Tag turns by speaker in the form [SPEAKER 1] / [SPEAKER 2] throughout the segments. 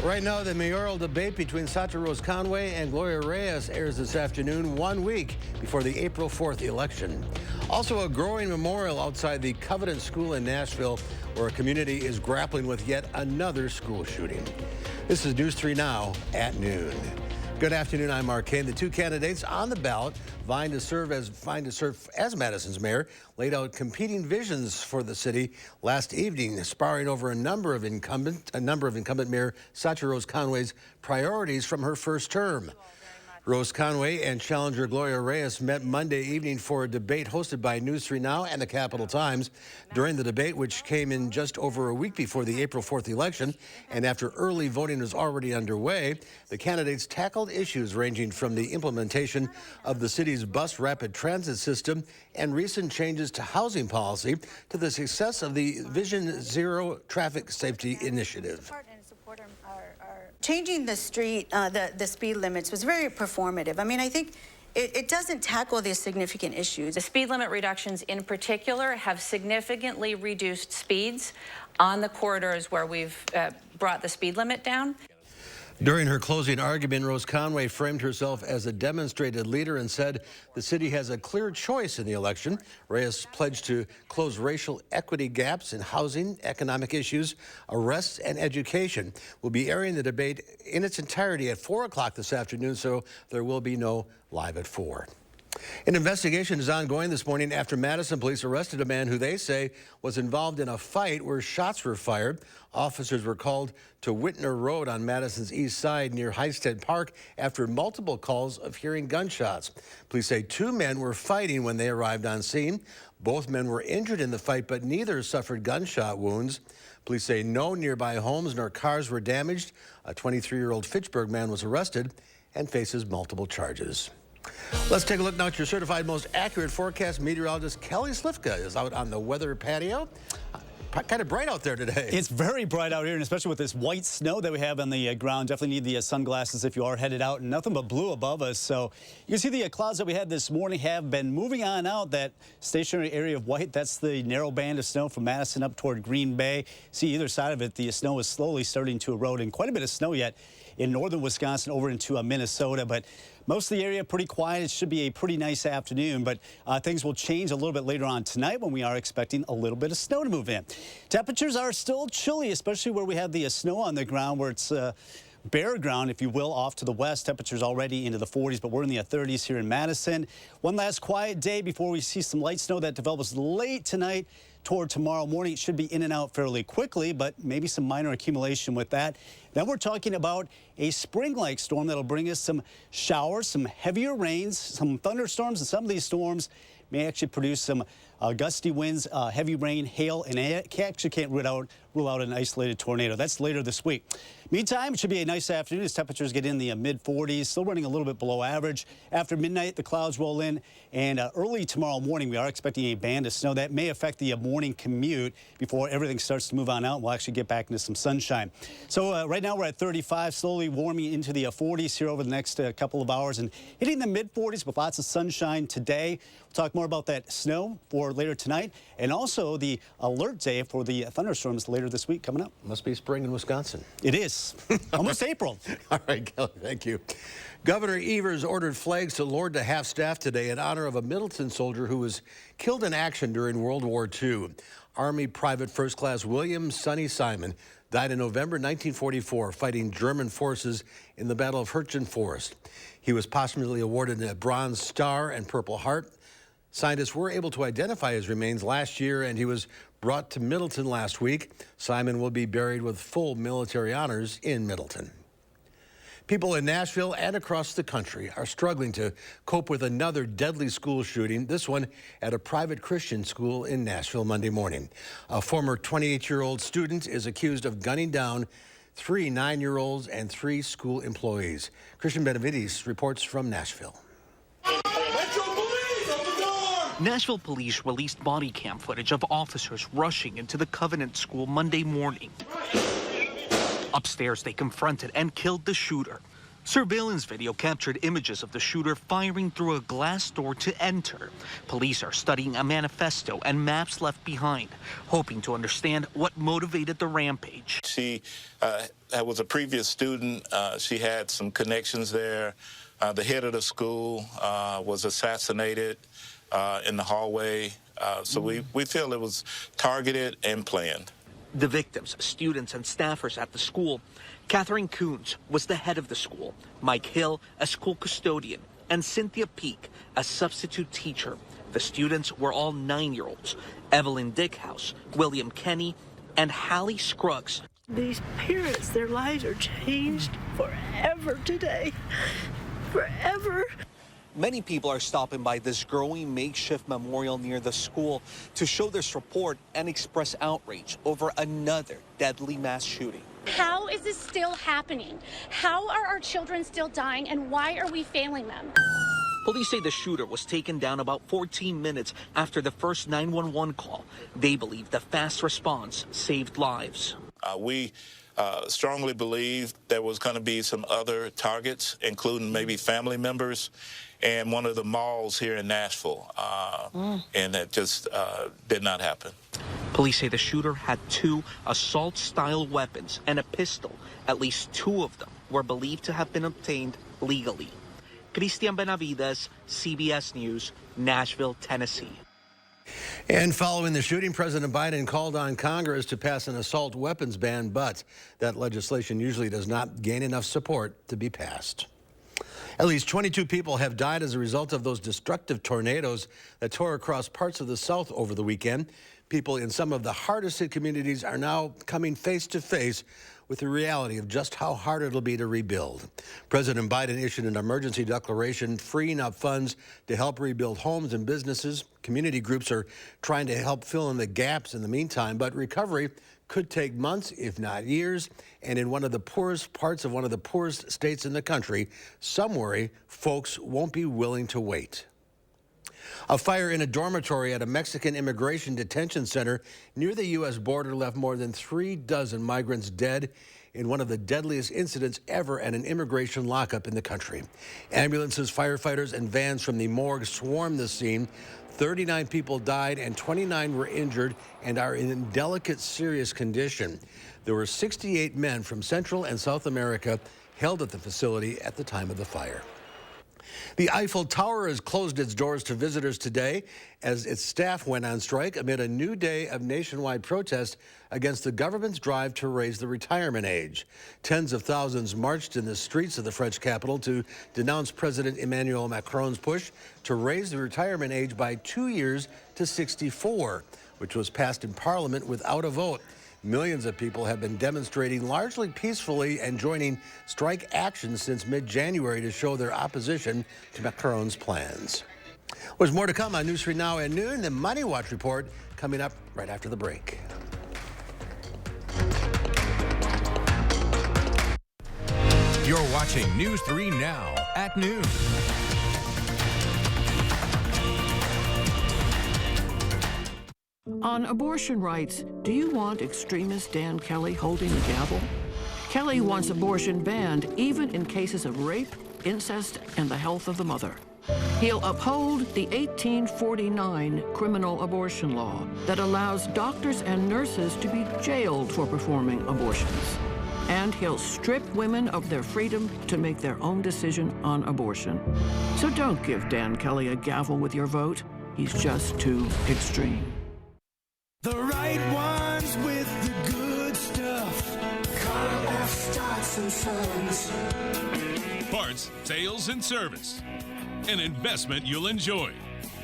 [SPEAKER 1] Right now, the mayoral debate between Sasha Rose Conway and Gloria Reyes airs this afternoon, 1 week before the April 4th election. Also, a growing memorial outside the Covenant School in Nashville, where a community is grappling with yet another school shooting. This is News 3 Now at noon. Good afternoon, I'm Mark Kane. The two candidates on the ballot vying to serve as Madison's mayor laid out competing visions for the city last evening, sparring over a number of incumbent Mayor Sasha Rose Conway's priorities from her first term. Rose Conway and challenger Gloria Reyes met Monday evening for a debate hosted by News 3 Now and the Capital Times. During the debate, which came in just over a week before the April 4th election, and after early voting was already underway, the candidates tackled issues ranging from the implementation of the city's bus rapid transit system and recent changes to housing policy to the success of the Vision Zero traffic safety initiative.
[SPEAKER 2] Changing the speed limits was very performative. I mean, I think it doesn't tackle these significant issues.
[SPEAKER 3] The speed limit reductions in particular have significantly reduced speeds on the corridors where we've brought the speed limit down.
[SPEAKER 1] During her closing argument, Rose Conway framed herself as a demonstrated leader and said the city has a clear choice in the election. Reyes pledged to close racial equity gaps in housing, economic issues, arrests, and education. We'll be airing the debate in its entirety at 4 o'clock this afternoon, so there will be no live at 4. An investigation is ongoing this morning after Madison police arrested a man who they say was involved in a fight where shots were fired. Officers were called to Whitner Road on Madison's east side near Heisted Park after multiple calls of hearing gunshots. Police say two men were fighting when they arrived on scene. Both men were injured in the fight, but neither suffered gunshot wounds. Police say no nearby homes nor cars were damaged. A 23-year-old Fitchburg man was arrested and faces multiple charges. Let's take a look now at your certified most accurate forecast. Meteorologist Kelly Slifka is out on the weather patio. Kind of bright out there today.
[SPEAKER 4] It's very bright out here, and especially with this white snow that we have on the ground. Definitely need the sunglasses if you are headed out, and nothing but blue above us. So you can see the clouds that we had this morning have been moving on out. That stationary area of white, that's the narrow band of snow from Madison up toward Green Bay. See either side of it, the snow is slowly starting to erode, and quite a bit of snow yet in northern Wisconsin over into Minnesota. But most of the area pretty quiet. It should be a pretty nice afternoon, but things will change a little bit later on tonight when we are expecting a little bit of snow to move in. Temperatures are still chilly, especially where we have the snow on the ground, where it's bare ground, if you will, off to the west. Temperatures already into the 40s, but we're in the 30s here in Madison. One last quiet day before we see some light snow that develops late tonight toward tomorrow morning. It should be in and out fairly quickly, but maybe some minor accumulation with that. Then we're talking about a spring-like storm that'll bring us some showers, some heavier rains, some thunderstorms, and some of these storms may actually produce some gusty winds, heavy rain, hail, and actually can't rule out an isolated tornado. That's later this week. Meantime, it should be a nice afternoon as temperatures get in the mid-40s, still running a little bit below average. After midnight, the clouds roll in, and early tomorrow morning, we are expecting a band of snow that may affect the morning commute before everything starts to move on out, and we'll actually get back into some sunshine. So right now we're at 35, slowly warming into the 40s here over the next couple of hours, and hitting the mid-40s with lots of sunshine today. We'll talk more about that snow for later tonight, and also the alert day for the thunderstorms later this week coming up.
[SPEAKER 1] Must be spring in Wisconsin.
[SPEAKER 4] It is. Almost April.
[SPEAKER 1] All right, Kelly, thank you. Governor Evers ordered flags to lowered to half-staff today in honor of a Middleton soldier who was killed in action during World War II. Army Private First Class William Sonny Simon died in November 1944 fighting German forces in the Battle of Hürtgen Forest. He was posthumously awarded a Bronze Star and Purple Heart. Scientists were able to identify his remains last year, and he was brought to Middleton last week. Simon will be buried with full military honors in Middleton. People in Nashville and across the country are struggling to cope with another deadly school shooting, this one at a private Christian school in Nashville Monday morning. A former 28-year-old student is accused of gunning down 3 9-year-olds and 3 school employees. Christian Benavides reports from Nashville.
[SPEAKER 5] Nashville police released body cam footage of officers rushing into the Covenant School Monday morning. Upstairs, they confronted and killed the shooter. Surveillance video captured images of the shooter firing through a glass door to enter. Police are studying a manifesto and maps left behind, hoping to understand what motivated the rampage.
[SPEAKER 6] She was a previous student. She had some connections there. The head of the school was assassinated in the hallway. So we feel it was targeted and planned.
[SPEAKER 5] The victims, students and staffers at the school. Catherine Coons was the head of the school, Mike Hill, a school custodian, and Cynthia Peak, a substitute teacher. The students were all 9-year-olds, Evelyn Dickhouse, William Kenny, and Hallie Scruggs.
[SPEAKER 7] These parents, their lives are changed forever today. Forever.
[SPEAKER 5] Many people are stopping by this growing makeshift memorial near the school to show their support and express outrage over another deadly mass shooting.
[SPEAKER 8] How is this still happening? How are our children still dying, and why are we failing them?
[SPEAKER 5] Police say the shooter was taken down about 14 minutes after the first 911 call. They believe the fast response saved lives.
[SPEAKER 6] We strongly believe there was going to be some other targets, including maybe family members, and one of the malls here in Nashville, and that just did not happen.
[SPEAKER 5] Police say the shooter had 2 assault-style weapons and a pistol. At least 2 of them were believed to have been obtained legally. Christian Benavides, CBS News, Nashville, Tennessee.
[SPEAKER 1] And following the shooting, President Biden called on Congress to pass an assault weapons ban, but that legislation usually does not gain enough support to be passed. At least 22 people have died as a result of those destructive tornadoes that tore across parts of the South over the weekend. People in some of the hardest hit communities are now coming face to face with the reality of just how hard it'll be to rebuild. President Biden issued an emergency declaration freeing up funds to help rebuild homes and businesses. Community groups are trying to help fill in the gaps in the meantime, but recovery could take months, if not years. And in one of the poorest parts of one of the poorest states in the country, some worry folks won't be willing to wait. A fire in a dormitory at a Mexican immigration detention center near the U.S. border left more than 36 migrants dead in one of the deadliest incidents ever at an immigration lockup in the country. Ambulances, firefighters, and vans from the morgue swarmed the scene. 39 people died and 29 were injured and are in delicate, serious condition. There were 68 men from Central and South America held at the facility at the time of the fire. The Eiffel Tower has closed its doors to visitors today as its staff went on strike amid a new day of nationwide protest against the government's drive to raise the retirement age. Tens of thousands marched in the streets of the French capital to denounce President Emmanuel Macron's push to raise the retirement age by 2 years to 64, which was passed in Parliament without a vote. Millions of people have been demonstrating largely peacefully and joining strike action since mid-January to show their opposition to Macron's plans. There's more to come on News 3 Now at noon. The Money Watch report coming up right after the break.
[SPEAKER 9] You're watching News 3 Now at noon.
[SPEAKER 10] On abortion rights, do you want extremist Dan Kelly holding the gavel? Kelly wants abortion banned even in cases of rape, incest, and the health of the mother. He'll uphold the 1849 criminal abortion law that allows doctors and nurses to be jailed for performing abortions. And he'll strip women of their freedom to make their own decision on abortion. So don't give Dan Kelly a gavel with your vote. He's just too extreme.
[SPEAKER 11] The right ones with the good stuff. Carl F. Stotts & Sons.
[SPEAKER 12] Parts, sales, and service. An investment you'll enjoy.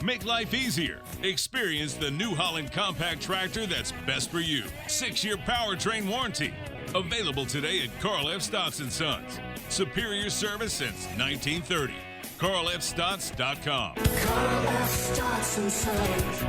[SPEAKER 12] Make life easier. Experience the New Holland compact tractor that's best for you. 6-year powertrain warranty. Available today at Carl F. Stotts & Sons. Superior service since 1930. CarlFStotts.com.
[SPEAKER 11] Carl F. Stotts & Sons.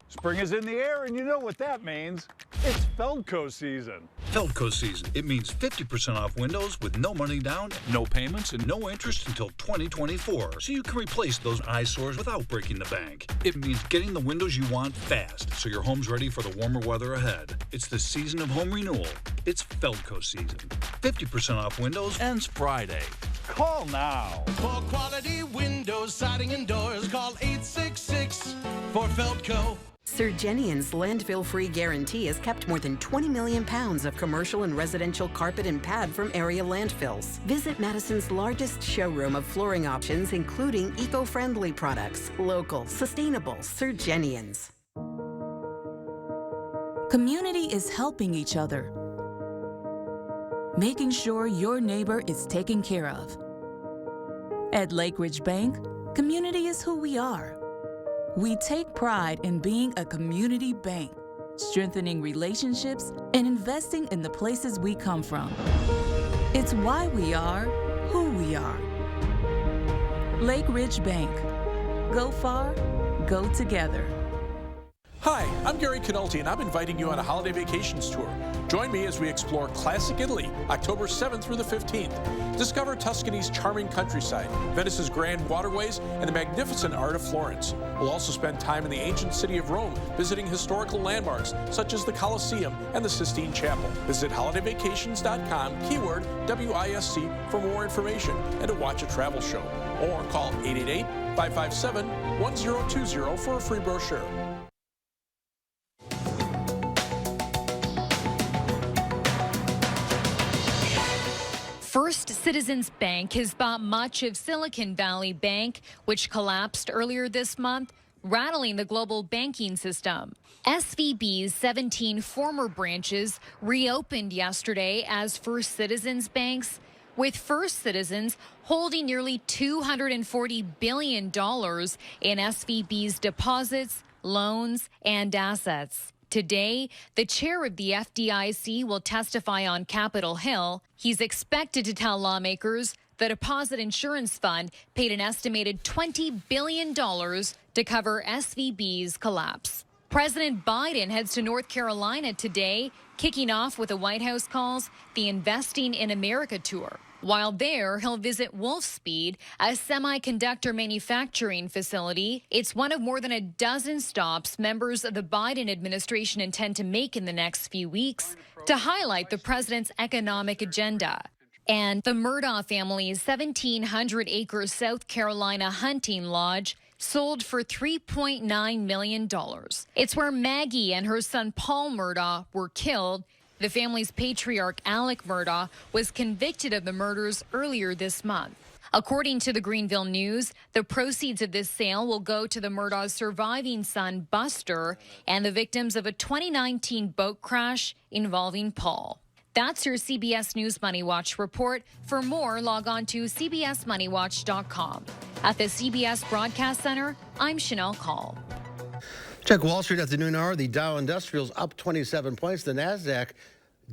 [SPEAKER 13] Spring is in the air, and you know what that means. It's Feldco season. Feldco season. It means 50% off windows with no money down, no payments, and no interest until 2024. So you can replace those eyesores without breaking the bank. It means getting the windows you want fast, so your home's ready for the warmer weather ahead. It's the season of home renewal. It's Feldco season. 50% off windows ends Friday. Call now.
[SPEAKER 11] For quality windows, siding, and doors, call 866 for Feldco.
[SPEAKER 14] Sir Jenian's landfill-free guarantee has kept more than 20 million pounds of commercial and residential carpet and pad from area landfills. Visit Madison's largest showroom of flooring options, including eco-friendly products, local, sustainable Sir Jenian's.
[SPEAKER 15] Community is helping each other, making sure your neighbor is taken care of. At Lake Ridge Bank, community is who we are. We take pride in being a community bank, strengthening relationships and investing in the places we come from. It's why we are who we are. Lake Ridge Bank. Go far, go together.
[SPEAKER 16] Hi, I'm Gary Canulti, and I'm inviting you on a holiday vacations tour. Join me as we explore classic Italy, October 7th through the 15th. Discover Tuscany's charming countryside, Venice's grand waterways, and the magnificent art of Florence. We'll also spend time in the ancient city of Rome, visiting historical landmarks such as the Colosseum and the Sistine Chapel. Visit holidayvacations.com, keyword WISC, for more information and to watch a travel show. Or call 888-557-1020 for a free brochure.
[SPEAKER 17] First Citizens Bank has bought much of Silicon Valley Bank, which collapsed earlier this month, rattling the global banking system. SVB's 17 former branches reopened yesterday as First Citizens banks, with First Citizens holding nearly $240 billion in SVB's deposits, loans, and assets. Today, the chair of the FDIC will testify on Capitol Hill. He's expected to tell lawmakers the Deposit Insurance Fund paid an estimated $20 billion to cover SVB's collapse. President Biden heads to North Carolina today, kicking off what the White House calls the Investing in America tour. While there, he'll visit Wolfspeed, a semiconductor manufacturing facility. It's one of more than a dozen stops members of the Biden administration intend to make in the next few weeks to highlight the president's economic agenda. And the Murdaugh family's 1,700-acre South Carolina hunting lodge sold for $3.9 million. It's where Maggie and her son Paul Murdaugh were killed. The family's patriarch, Alec Murdaugh, was convicted of the murders earlier this month. According to the Greenville News, the proceeds of this sale will go to the Murdaugh's surviving son, Buster, and the victims of a 2019 boat crash involving Paul. That's your CBS News Money Watch report. For more, log on to cbsmoneywatch.com. At the CBS Broadcast Center, I'm Chanel Call.
[SPEAKER 1] Check Wall Street at the noon hour. The Dow Industrials up 27 points. The NASDAQ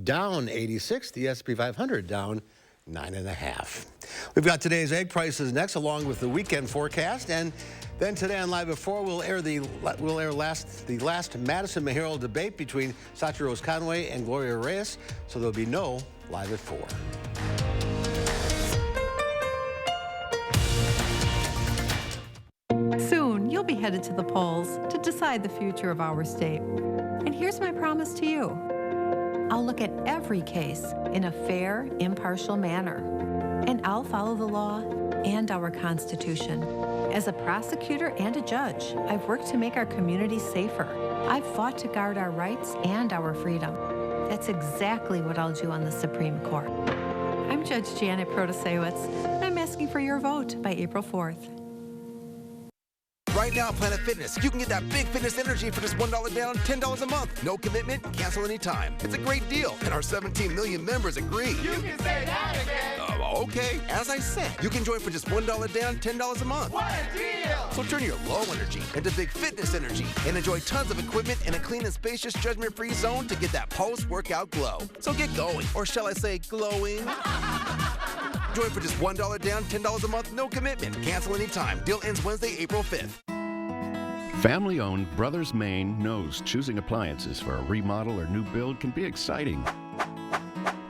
[SPEAKER 1] down 86. The S&P 500 down 9.5. We've got today's egg prices next, along with the weekend forecast. And then today on Live at 4, we'll air the last Madison mayoral debate between Sacha Rose Conway and Gloria Reyes. So there'll be no Live at 4.
[SPEAKER 18] Soon, you'll be headed to the polls to decide the future of our state. And here's my promise to you. I'll look at every case in a fair, impartial manner. And I'll follow the law and our Constitution. As a prosecutor and a judge, I've worked to make our communities safer. I've fought to guard our rights and our freedom. That's exactly what I'll do on the Supreme Court. I'm Judge Janet Protasewicz, and I'm asking for your vote by April 4th.
[SPEAKER 19] Right now at Planet Fitness, you can get that big fitness energy for just $1 down, $10 a month. No commitment, cancel anytime. It's a great deal, and our 17 million members agree.
[SPEAKER 11] You can say that again.
[SPEAKER 19] Okay, as I said, you can join for just $1 down, $10 a month.
[SPEAKER 11] What a deal!
[SPEAKER 19] So turn your low energy into big fitness energy and enjoy tons of equipment in a clean and spacious, judgment-free zone to get that post-workout glow. So get going, or shall I say glowing? Join for just $1 down, $10 a month, no commitment. Cancel anytime. Deal ends Wednesday, April 5th.
[SPEAKER 20] Family-owned Brothers Maine knows choosing appliances for a remodel or new build can be exciting.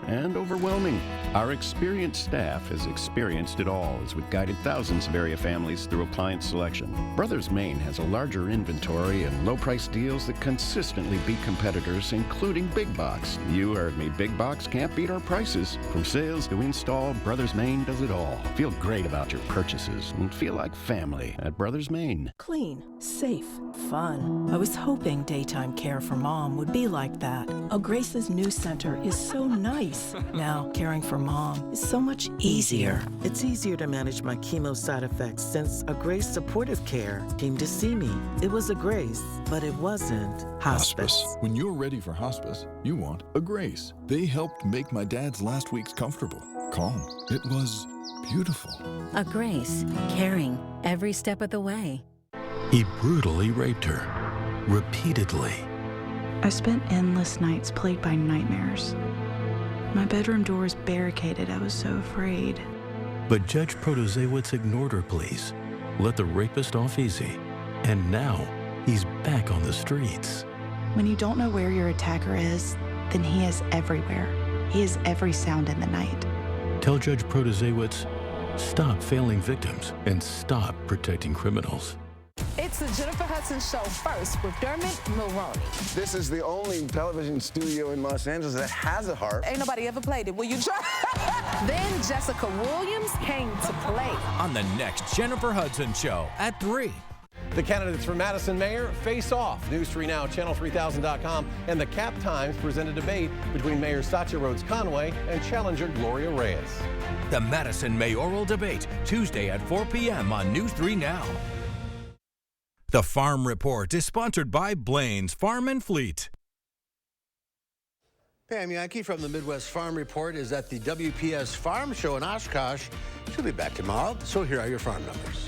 [SPEAKER 20] and overwhelming. Our experienced staff has experienced it all as we've guided thousands of area families through appliance selection. Brothers Maine has a larger inventory and low-price deals that consistently beat competitors, including big box. You heard me. Big box can't beat our prices. From sales to install, Brothers Maine does it all. Feel great about your purchases and feel like family at Brothers Maine.
[SPEAKER 21] Clean, safe, fun. I was hoping daytime care for Mom would be like that. Grace's new center is so nice. Now, caring for Mom is so much easier.
[SPEAKER 22] It's easier to manage my chemo side effects since a Grace Supportive Care came to see me. It was a Grace, but it wasn't hospice.
[SPEAKER 23] When you're ready for hospice, you want a Grace. They helped make my dad's last weeks comfortable, calm. It was beautiful.
[SPEAKER 24] A Grace, caring every step of the way.
[SPEAKER 25] He brutally raped her, repeatedly.
[SPEAKER 26] I spent endless nights plagued by nightmares. My bedroom door was barricaded. I was so afraid.
[SPEAKER 25] But Judge Protozewicz ignored her pleas, let the rapist off easy, and now he's back on the streets.
[SPEAKER 26] When you don't know where your attacker is, then he is everywhere. He is every sound in the night.
[SPEAKER 25] Tell Judge Protozewicz, stop failing victims and stop protecting criminals.
[SPEAKER 27] It's the Jennifer Hudson Show first with Dermot Mulroney.
[SPEAKER 28] This is the only television studio in Los Angeles that has a harp.
[SPEAKER 27] Ain't nobody ever played it. Will you try? Then Jessica Williams came to play.
[SPEAKER 9] On the next Jennifer Hudson Show at 3.
[SPEAKER 1] The candidates for Madison mayor face off. News 3 Now, Channel3000.com, and the Cap Times present a debate between Mayor Satya Rhodes Conway and challenger Gloria Reyes.
[SPEAKER 9] The Madison mayoral debate, Tuesday at 4 p.m. on News 3 Now. The Farm Report is sponsored by Blaine's Farm and Fleet.
[SPEAKER 1] Pam Yankee from the Midwest Farm Report is at the WPS Farm Show in Oshkosh. She'll be back tomorrow, so here are your farm numbers.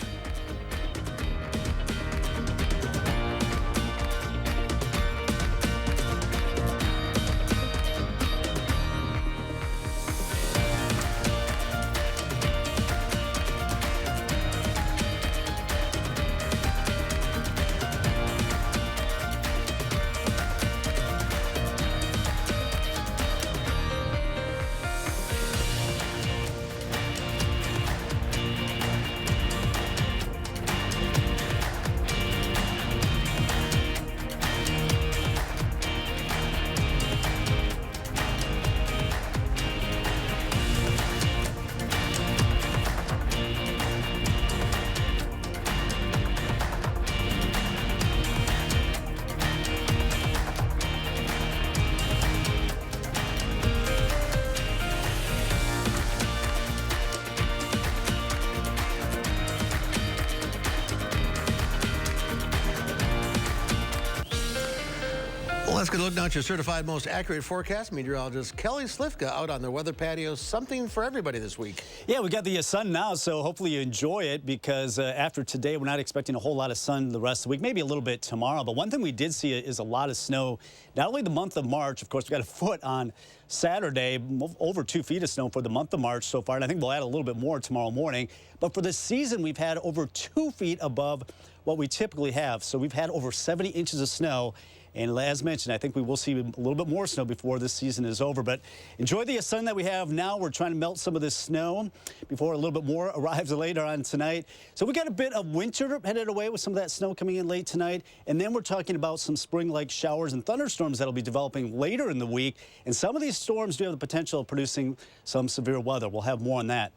[SPEAKER 1] Let's get a look now at your certified most accurate forecast. Meteorologist Kelly Slifka out on their weather patio. Something for everybody this week.
[SPEAKER 4] Yeah, we got the sun now, so hopefully you enjoy it because after today, we're not expecting a whole lot of sun the rest of the week, maybe a little bit tomorrow. But one thing we did see is a lot of snow, not only the month of March, of course, we got a foot on Saturday, over 2 feet of snow for the month of March so far, and I think we'll add a little bit more tomorrow morning. But for the season, we've had over 2 feet above what we typically have. So we've had over 70 inches of snow. And as mentioned, I think we will see a little bit more snow before this season is over. But enjoy the sun that we have now. We're trying to melt some of this snow before a little bit more arrives later on tonight. So we got a bit of winter headed away with some of that snow coming in late tonight. And then we're talking about some spring-like showers and thunderstorms that'll be developing later in the week. And some of these storms do have the potential of producing some severe weather. We'll have more on that.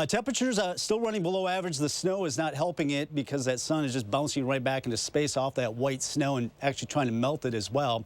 [SPEAKER 4] Temperatures still running below average. The snow is not helping it because that sun is just bouncing right back into space off that white snow and actually trying to melt it as well.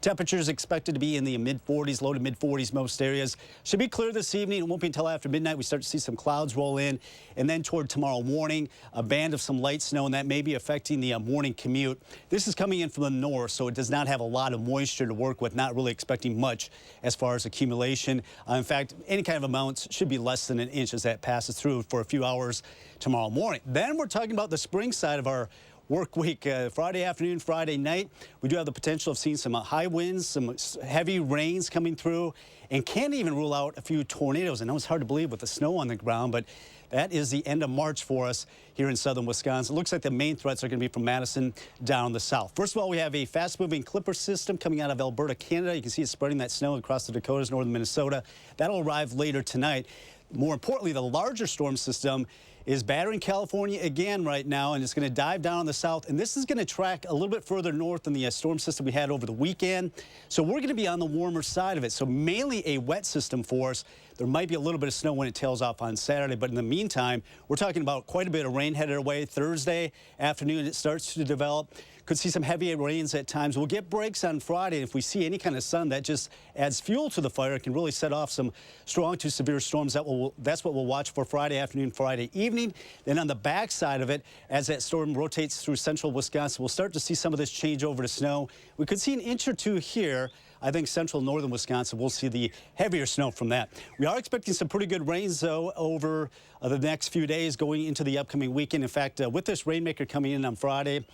[SPEAKER 4] Temperatures expected to be in the mid-40s, low to mid-40s most areas. Should be clear this evening. It won't be until after midnight we start to see some clouds roll in. And then toward tomorrow morning, a band of some light snow, and that may be affecting the morning commute. This is coming in from the north, so it does not have a lot of moisture to work with, not really expecting much as far as accumulation. In fact, any kind of amounts should be less than an inch as that passes through for a few hours tomorrow morning. Then we're talking about the spring side of our work week. Friday afternoon, Friday night, we do have the potential of seeing some high winds, some heavy rains coming through, and can't even rule out a few tornadoes. I know it's hard to believe with the snow on the ground, but that is the end of March for us here in southern Wisconsin. It looks like the main threats are going to be from Madison down the south. First of all, we have a fast-moving clipper system coming out of Alberta, Canada. You can see it spreading that snow across the Dakotas, northern Minnesota. That'll arrive later tonight. More importantly, the larger storm system is battering California again right now, and it's going to dive down in the south. And this is going to track a little bit further north than the storm system we had over the weekend. So we're going to be on the warmer side of it. So mainly a wet system for us. There might be a little bit of snow when it tails off on Saturday, but in the meantime, we're talking about quite a bit of rain headed our way. Thursday afternoon, it starts to develop. Could see some heavy rains at times. We'll get breaks on Friday. If we see any kind of sun, that just adds fuel to the fire. It can really set off some strong to severe storms. That's what we'll watch for Friday afternoon, Friday evening. Then on the backside of it, as that storm rotates through central Wisconsin, we'll start to see some of this change over to snow. We could see an inch or two here. I think central northern Wisconsin, we'll see the heavier snow from that. We are expecting some pretty good rains, though, over the next few days going into the upcoming weekend. In fact, with this rainmaker coming in on Friday,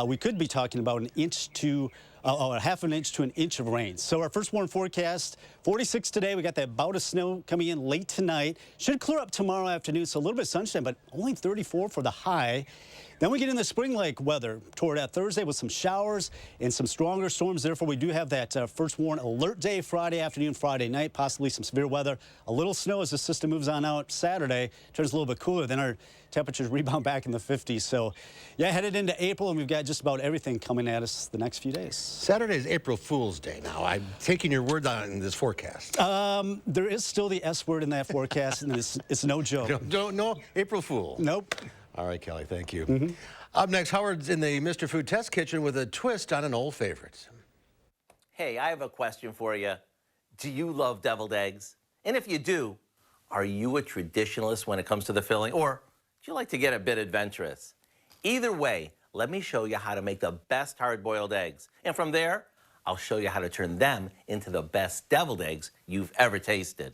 [SPEAKER 4] we could be talking about an inch to a half an inch to an inch of rain. So our first warn forecast, 46 today. We got that bout of snow coming in late tonight. Should clear up tomorrow afternoon, so a little bit of sunshine, but only 34 for the high. Then we get into spring-like weather toward that Thursday with some showers and some stronger storms. Therefore, we do have that first warn alert day Friday afternoon, Friday night, possibly some severe weather. A little snow as the system moves on out Saturday. Turns a little bit cooler. Then our temperatures rebound back in the 50s. So, yeah, headed into April, and we've got just about everything coming at us the next few days.
[SPEAKER 1] Saturday is April Fool's Day now. I'm taking your word on it in this forecast.
[SPEAKER 4] There is still the S word in that forecast, and it's no joke.
[SPEAKER 1] No, April Fool.
[SPEAKER 4] Nope.
[SPEAKER 1] All right, Kelly, thank you. Up next, Howard's in the Mr. Food Test Kitchen with a twist on an old favorite.
[SPEAKER 2] Hey, I have a question for you. Do you love deviled eggs? And if you do, are you a traditionalist when it comes to the filling, or do you like to get a bit adventurous? Either way, let me show you how to make the best hard-boiled eggs. And from there, I'll show you how to turn them into the best deviled eggs you've ever tasted.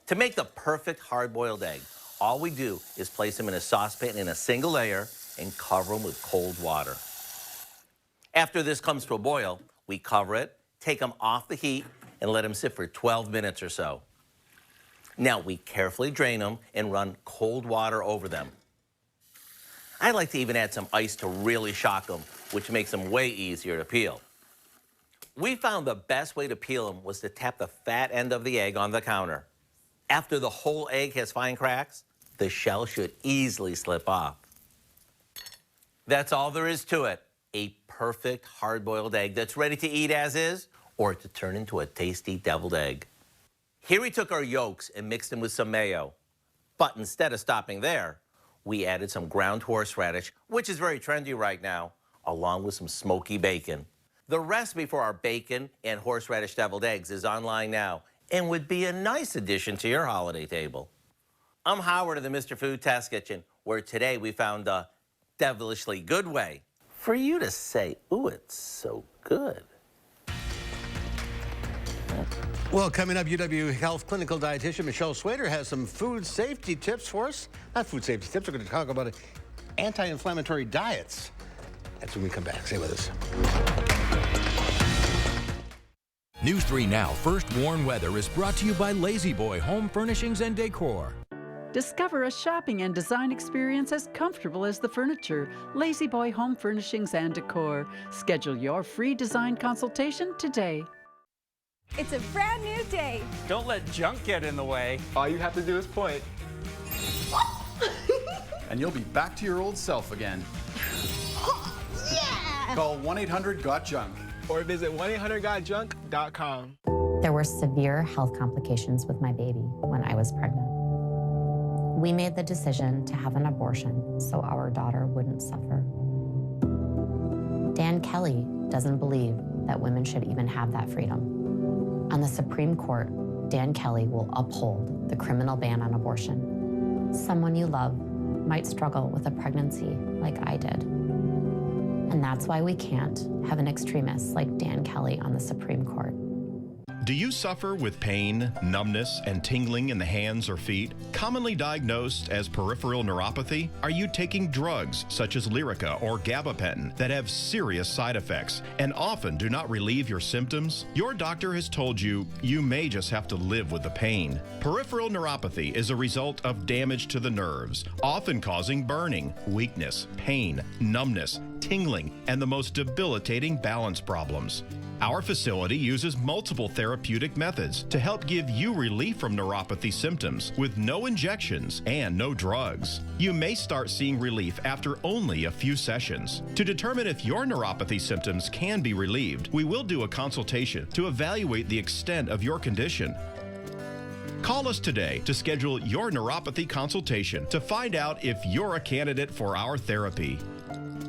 [SPEAKER 2] To make the perfect hard-boiled egg, all we do is place them in a saucepan in a single layer and cover them with cold water. After this comes to a boil, we cover it, take them off the heat, and let them sit for 12 minutes or so. Now we carefully drain them and run cold water over them. I like to even add some ice to really shock them, which makes them way easier to peel. We found the best way to peel them was to tap the fat end of the egg on the counter. After the whole egg has fine cracks, the shell should easily slip off. That's all there is to it. A perfect hard-boiled egg that's ready to eat as is, or to turn into a tasty deviled egg. Here we took our yolks and mixed them with some mayo. But instead of stopping there, we added some ground horseradish, which is very trendy right now, along with some smoky bacon. The recipe for our bacon and horseradish deviled eggs is online now and would be a nice addition to your holiday table. I'm Howard of the Mr. Food Test Kitchen, where today we found a devilishly good way for you to say, ooh, it's so good.
[SPEAKER 1] Well, coming up, UW Health clinical dietitian Michelle Swader has some food safety tips for us. Not food safety tips, we're going to talk about anti-inflammatory diets. That's when we come back. Stay with us.
[SPEAKER 9] News 3 Now First Warn Weather is brought to you by Lazy Boy Home Furnishings and Decor.
[SPEAKER 3] Discover a shopping and design experience as comfortable as the furniture. Lazy Boy Home Furnishings and Decor. Schedule your free design consultation today.
[SPEAKER 5] It's a brand new day.
[SPEAKER 6] Don't let junk get in the way.
[SPEAKER 28] All you have to do is point.
[SPEAKER 7] And you'll be back to your old self again.
[SPEAKER 5] Yeah!
[SPEAKER 7] Call 1-800-GOT-JUNK.
[SPEAKER 28] Or visit 1-800-GOT-JUNK.com.
[SPEAKER 8] There were severe health complications with my baby when I was pregnant. We made the decision to have an abortion so our daughter wouldn't suffer. Dan Kelly doesn't believe that women should even have that freedom. On the Supreme Court, Dan Kelly will uphold the criminal ban on abortion. Someone you love might struggle with a pregnancy like I did. And that's why we can't have an extremist like Dan Kelly on the Supreme Court.
[SPEAKER 10] Do you suffer with pain, numbness, and tingling in the hands or feet? Commonly diagnosed as peripheral neuropathy? Are you taking drugs such as Lyrica or gabapentin that have serious side effects and often do not relieve your symptoms? Your doctor has told you you may just have to live with the pain. Peripheral neuropathy is a result of damage to the nerves, often causing burning, weakness, pain, numbness, tingling, and the most debilitating balance problems. Our facility uses multiple therapeutic methods to help give you relief from neuropathy symptoms with no injections and no drugs. You may start seeing relief after only a few sessions. To determine if your neuropathy symptoms can be relieved, we will do a consultation to evaluate the extent of your condition. Call us today to schedule your neuropathy consultation to find out if you're a candidate for our therapy.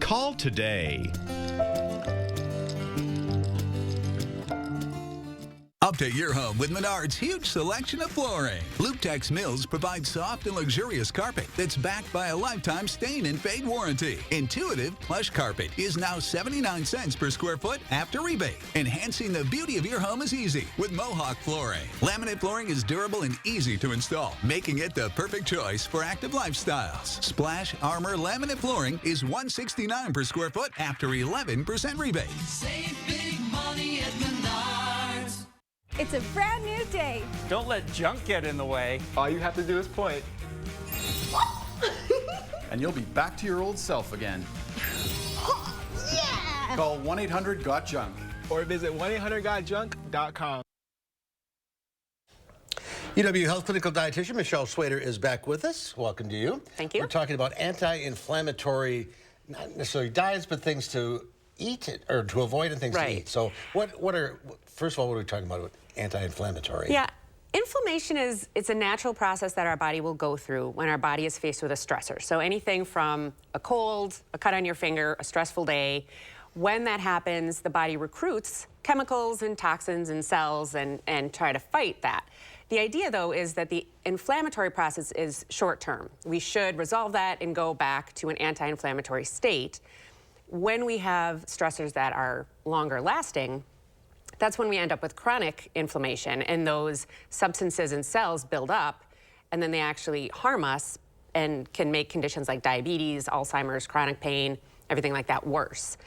[SPEAKER 10] Call today.
[SPEAKER 12] Update your home with Menard's huge selection of flooring. Lutex Mills provides soft and luxurious carpet that's backed by a lifetime stain and fade warranty. Intuitive plush carpet is now 79 cents per square foot after rebate. Enhancing the beauty of your home is easy with Mohawk flooring. Laminate flooring is durable and easy to install, making it the perfect choice for active lifestyles. Splash Armor laminate flooring is $169 per square foot after 11% rebate.
[SPEAKER 11] Save big money at Menards.
[SPEAKER 5] It's a brand new day.
[SPEAKER 6] Don't let junk get in the way.
[SPEAKER 7] All you have to do is point. And you'll be back to your old self again.
[SPEAKER 5] Yeah!
[SPEAKER 7] Call 1-800-GOT-JUNK.
[SPEAKER 13] Or visit 1-800-GOT-JUNK.com.
[SPEAKER 1] UW Health Clinical Dietitian Michelle Schwader is back with us. Welcome to you.
[SPEAKER 14] Thank you.
[SPEAKER 1] We're talking about anti-inflammatory, not necessarily diets, but things to eat or to avoid and things to eat. So what are, first of all, what are we talking about with anti-inflammatory?
[SPEAKER 14] Yeah, inflammation it's a natural process that our body will go through when our body is faced with a stressor. So anything from a cold, a cut on your finger, a stressful day, when that happens, the body recruits chemicals and toxins and cells and try to fight that. The idea, though, is that the inflammatory process is short-term. We should resolve that and go back to an anti-inflammatory state. When we have stressors that are longer lasting, that's when we end up with chronic inflammation, and those substances and cells build up, and then they actually harm us and can make conditions like diabetes, Alzheimer's, chronic pain, everything like that worse.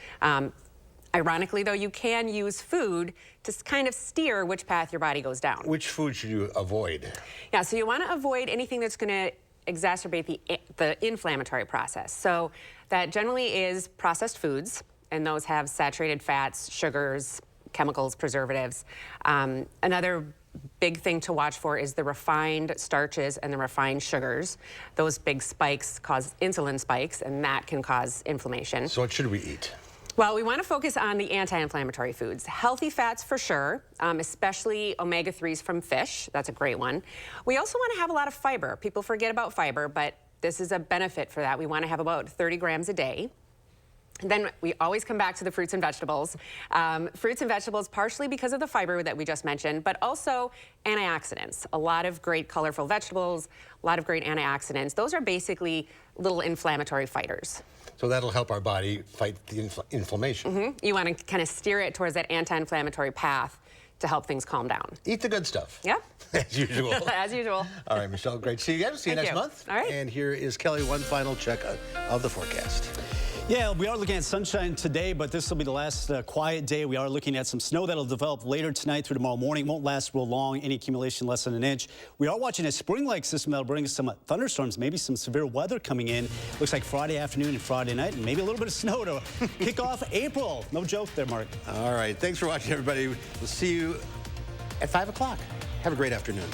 [SPEAKER 14] Ironically, though, you can use food to kind of steer which path your body goes down.
[SPEAKER 1] Which food should you avoid?
[SPEAKER 14] Yeah, so you want to avoid anything that's going to exacerbate the inflammatory process. So that generally is processed foods, and those have saturated fats, sugars, chemicals, preservatives. Another big thing to watch for is the refined starches and the refined sugars. Those big spikes cause insulin spikes, and that can cause inflammation.
[SPEAKER 1] So what should we eat?
[SPEAKER 14] Well, we want to focus on the anti-inflammatory foods. Healthy fats for sure, especially omega-3s from fish. That's a great one. We also want to have a lot of fiber. People forget about fiber, but this is a benefit for that. We want to have about 30 grams a day. Then we always come back to the fruits and vegetables. Fruits and vegetables, partially because of the fiber that we just mentioned, but also antioxidants. A lot of great colorful vegetables, a lot of great antioxidants. Those are basically little inflammatory fighters.
[SPEAKER 1] So that'll help our body fight the inflammation.
[SPEAKER 14] You want to kind of steer it towards that anti-inflammatory path to help things calm down.
[SPEAKER 1] Eat the good stuff.
[SPEAKER 14] Yeah.
[SPEAKER 1] As usual.
[SPEAKER 14] As usual.
[SPEAKER 1] All right, Michelle, great to see you again. See you next month.
[SPEAKER 14] All right.
[SPEAKER 1] And here is Kelly, one final check of the forecast.
[SPEAKER 4] Yeah, we are looking at sunshine today, but this will be the last quiet day. We are looking at some snow that'll develop later tonight through tomorrow morning. Won't last real long, any accumulation less than an inch. We are watching a spring-like system that'll bring us some thunderstorms, maybe some severe weather coming in. Looks like Friday afternoon and Friday night, and maybe a little bit of snow to kick off April. No joke there, Mark.
[SPEAKER 1] All right, thanks for watching, everybody. We'll see you at 5 o'clock. Have a great afternoon.